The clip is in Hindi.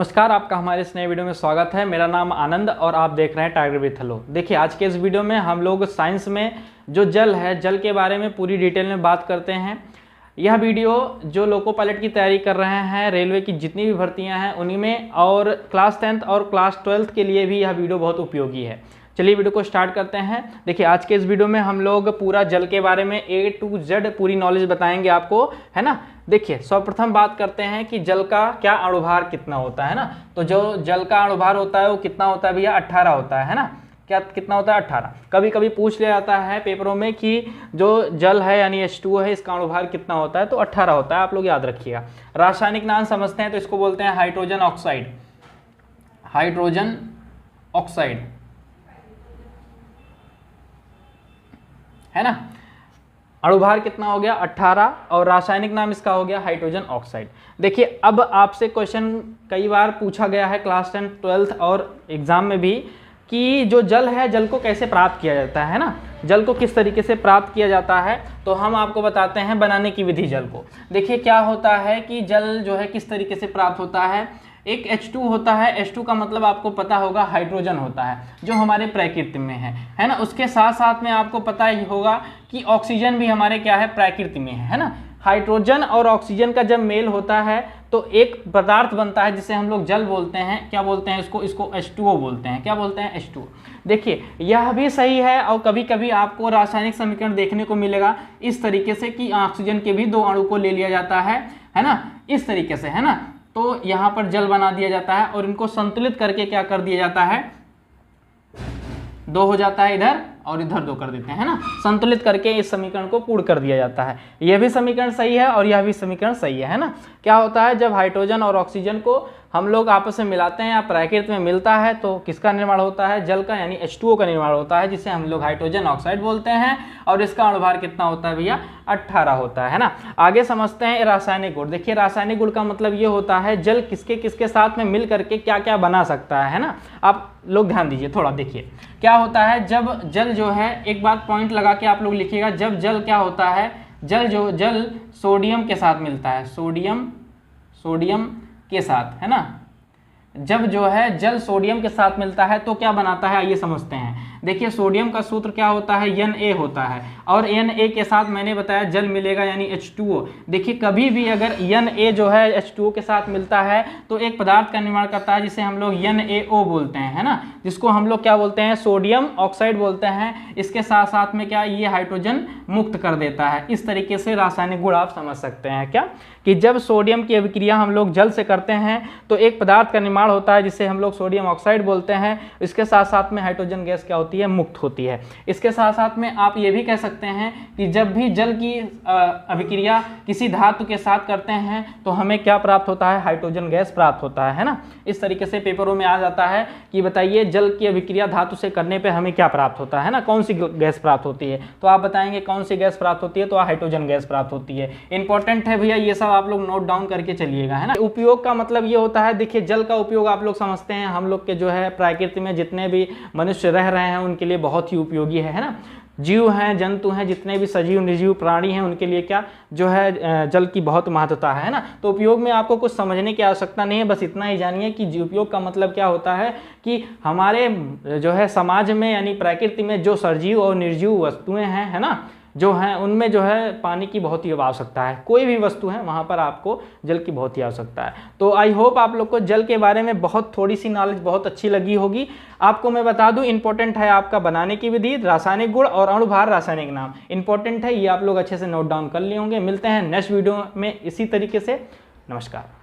नमस्कार, आपका हमारे इस नए वीडियो में स्वागत है। मेरा नाम आनंद और आप देख रहे हैं टाइगर विथ हेलो। देखिए, आज के इस वीडियो में हम लोग साइंस में जो जल है, जल के बारे में पूरी डिटेल में बात करते हैं। यह वीडियो जो लोको पायलट की तैयारी कर रहे हैं, रेलवे की जितनी भी भर्तियां हैं उन्हीं में, और क्लास 10th और क्लास 12th के लिए भी यह वीडियो बहुत उपयोगी है। चलिए वीडियो को स्टार्ट करते हैं। देखिए, आज के इस वीडियो में हम लोग पूरा जल के बारे में A to Z पूरी नॉलेज बताएंगे आपको, है ना। देखिए, सर्वप्रथम बात करते हैं कि जल का क्या अणुभार कितना होता है ना। तो जो जल का अणुभार होता है वो कितना होता है भैया? 18 होता है ना। क्या कितना होता है? 18। कभी कभी पूछ लिया जाता है पेपरों में कि जो जल है यानी H2O है, इसका अणुभार कितना होता है? तो 18 होता है, आप लोग याद रखिएगा। रासायनिक नाम समझते हैं तो इसको बोलते हैं हाइड्रोजन ऑक्साइड। हाइड्रोजन ऑक्साइड, है ना। अणुभार कितना हो गया? 18, और रासायनिक नाम इसका हो गया हाइड्रोजन ऑक्साइड। देखिए, अब आपसे क्वेश्चन कई बार पूछा गया है क्लास 10, 12th और एग्जाम में भी, कि जो जल है, जल को कैसे प्राप्त किया जाता है ना। जल को किस तरीके से प्राप्त किया जाता है, तो हम आपको बताते हैं बनाने की विधि जल को। देखिए, क्या होता है कि जल जो है किस तरीके से प्राप्त होता है। एक H2 होता है। H2 का मतलब आपको पता होगा हाइड्रोजन होता है, जो हमारे प्रकृति में है ना। उसके साथ साथ में आपको पता ही होगा कि ऑक्सीजन भी हमारे क्या है? प्रकृति में है ना। हाइड्रोजन और ऑक्सीजन का जब मेल होता है तो एक पदार्थ बनता है जिसे हम लोग जल बोलते हैं। क्या बोलते हैं इसको H2O बोलते हैं। क्या बोलते हैं? H2O। देखिए, यह भी सही है, और कभी कभी आपको रासायनिक समीकरण देखने को मिलेगा इस तरीके से कि ऑक्सीजन के भी 2 अणु को ले लिया जाता है ना, इस तरीके से, है ना। तो यहाँ पर जल बना दिया जाता है और इनको संतुलित करके क्या कर दिया जाता है? 2 हो जाता है इधर, और इधर 2 कर देते हैं, है ना। संतुलित करके इस समीकरण को पूर्ण कर दिया जाता है। यह भी समीकरण सही है और यह भी समीकरण सही है ना। क्या होता है, जब हाइड्रोजन और ऑक्सीजन को हम लोग आपस में मिलाते हैं या प्रकृति में मिलता है तो किसका निर्माण होता है? जल का, यानी H2O का निर्माण होता है, जिसे हम लोग हाइड्रोजन ऑक्साइड बोलते हैं। और इसका अणुभार कितना होता है भैया? 18 होता है ना। आगे समझते हैं रासायनिक गुण। देखिए, रासायनिक गुण का मतलब ये होता है जल किसके किसके साथ में मिल करके क्या क्या बना सकता है ना। आप लोग ध्यान दीजिए थोड़ा। देखिए, क्या होता है, जब जल जो है, एक बात पॉइंट लगा के आप लोग लिखिएगा, जब जल क्या होता है, जल सोडियम के साथ मिलता है, सोडियम के साथ, है ना। जब जो है जल सोडियम के साथ मिलता है तो क्या बनाता है, आइए समझते हैं। देखिए, सोडियम का सूत्र क्या होता है? Na होता है, और Na के साथ मैंने बताया जल मिलेगा यानी H2O। देखिए, कभी भी अगर Na जो है H2O के साथ मिलता है तो एक पदार्थ का निर्माण करता है जिसे हम लोग NaO बोलते हैं, है ना। जिसको हम लोग क्या बोलते हैं? सोडियम ऑक्साइड बोलते हैं। इसके साथ साथ में क्या, ये हाइड्रोजन मुक्त कर देता है। इस तरीके से रासायनिक गुण आप समझ सकते हैं क्या, कि जब सोडियम की अभिक्रिया हम लोग जल से करते हैं तो एक पदार्थ का निर्माण होता है जिसे हम लोग सोडियम ऑक्साइड बोलते हैं। इसके साथ साथ में हाइड्रोजन गैस क्या होती है? मुक्त होती है। इसके साथ साथ में आप ये भी कह सकते हैं कि जब भी जल की अभिक्रिया किसी धातु के साथ करते हैं तो हमें क्या प्राप्त होता है? हाइड्रोजन गैस प्राप्त होता है ना। इस तरीके से पेपरों में आ जाता है कि बताइए जल की अभिक्रिया धातु से करने पे हमें क्या प्राप्त होता है ना, कौन सी गैस प्राप्त होती है। तो आप बताएंगे कौन सी गैस प्राप्त होती है, तो हाइड्रोजन गैस प्राप्त होती है। इंपॉर्टेंट है भैया, ये सब आप लोग नोट डाउन करके चलिएगा, है ना। उपयोग का मतलब ये होता है, देखिए, जल का उपयोग आप लोग समझते हैं, हम लोग के जो है प्रकृति में जितने भी मनुष्य रह रहे हैं उनके लिए बहुत ही उपयोगी है ना। जीव हैं, जंतु हैं, जितने भी सजीव निर्जीव प्राणी हैं, उनके लिए क्या जो है जल की बहुत महत्वता है ना। तो उपयोग में आपको कुछ समझने की आवश्यकता नहीं है, बस इतना ही जानिए कि उपयोग का मतलब क्या होता है, कि हमारे जो है समाज में यानी प्रकृति में जो सजीव और निर्जीव वस्तुएं हैं, है ना, जो हैं, उनमें जो है पानी की बहुत ही आवश्यकता है। कोई भी वस्तु है वहाँ पर आपको जल की बहुत ही आवश्यकता है। तो आई होप आप लोग को जल के बारे में बहुत थोड़ी सी नॉलेज बहुत अच्छी लगी होगी। आपको मैं बता दूं, इंपॉर्टेंट है आपका बनाने की विधि, रासायनिक गुण और अणुभार, रासायनिक नाम इंपॉर्टेंट है, ये आप लोग अच्छे से नोट डाउन कर लिए होंगे। मिलते हैं नेक्स्ट वीडियो में इसी तरीके से। नमस्कार।